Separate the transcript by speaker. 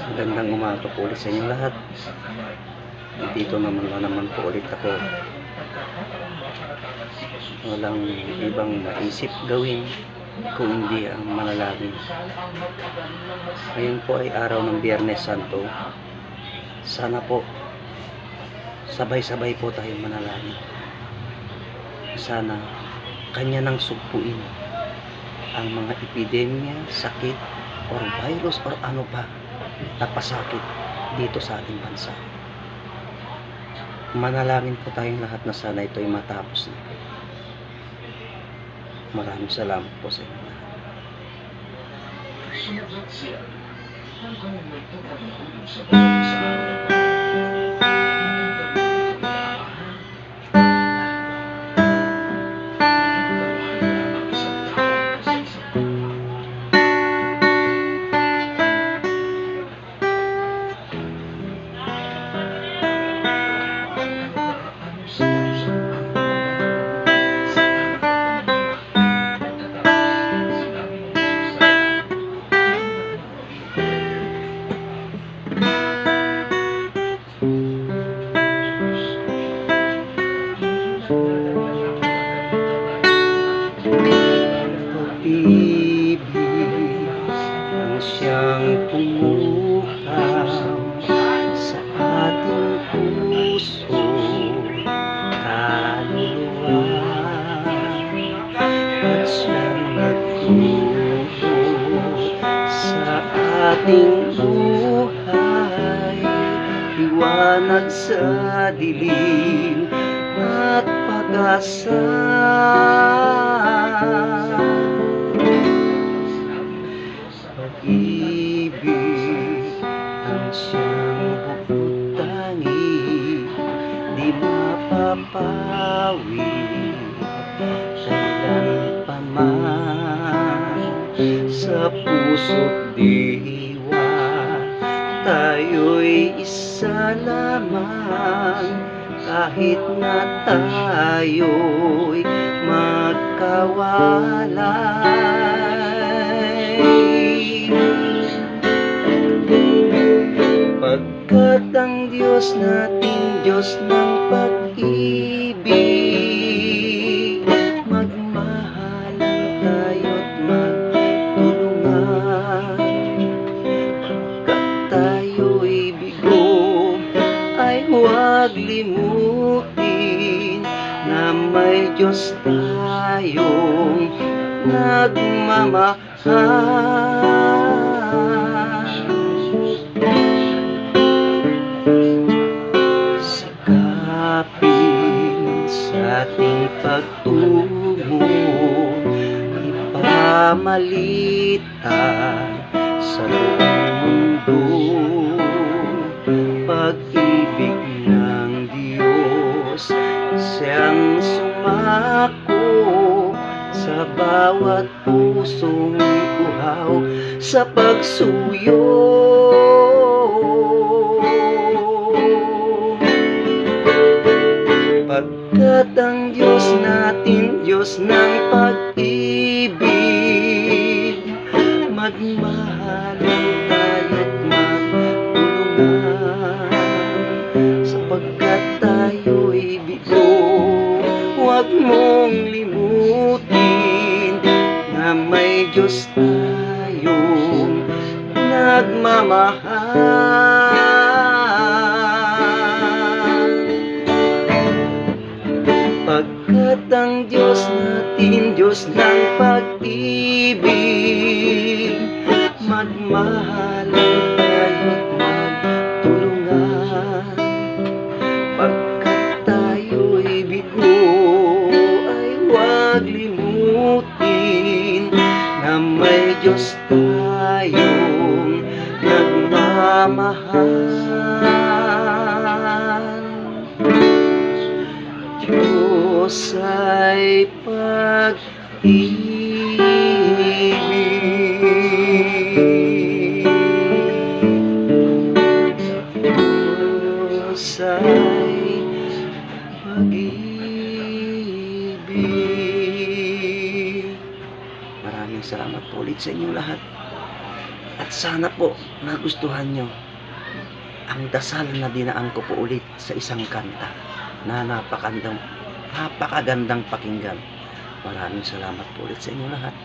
Speaker 1: Magandang umaga po ulit sa inyo lahat. Dito naman po ulit ako. Walang ibang maisip gawin kung hindi ang manalangin. Ngayon po ay araw ng Biyernes Santo. Sana po sabay-sabay po tayong manalangin. Sana kanya nang sugpuin ang mga epidemya, sakit, or virus, or ano pa na pasakit dito sa ating bansa. Manalangin po tayong lahat na sana ito ay matapos na. Maraming salamat po sa inyo lahat.
Speaker 2: Sumagot siya hanggang may pagkakahulog sa bawat sa
Speaker 1: siyang pumukaw sa ating puso, kaluluwa, at siyang nagturo sa ating buhay, liwanag sa dilim at pag-asa. Pag-ibig ang siyang bukod-tangi, di mapapawi kailan pa man. Sa puso't diwa tayo'y isa lamang, kahit na tayo'y magkawalay. Pagkat ang Diyos natin, Diyos ng pag-ibig, magmahalan tayo't magtulungan. Pagkat tayo'y bigo, ay huwag limutin na may Diyos tayong nagmamahal. Sikapin sa ating pagtungo, ipamalitan sa buong mundo, pag-ibig ng Diyos, siyang sumako sa bawat pusong uhaw sa pagsuyo. Pagkat ang Diyos natin, Diyos ng pag-ibig, magmahalan tayo't magtulungan. Sapagkat tayo'y bigo, huwag mong limutin na may Diyos tayong nagmamahal. Pagkat ang Diyos natin, Diyos ng pag-ibig, magmahalan tayo't magtulungan. Pagkat tayo'y bigo, ay huwag limutin na may Diyos tayong nagmamahal. Diyos ay pag-ibig, Diyos ay pag-ibig. Maraming maraming salamat po ulit sa inyong lahat. At sana po nagustuhan nyo ang dasal na dinaan ko po ulit sa isang kanta na napakagandang pakinggan. Maraming salamat po ulit sa inyong lahat.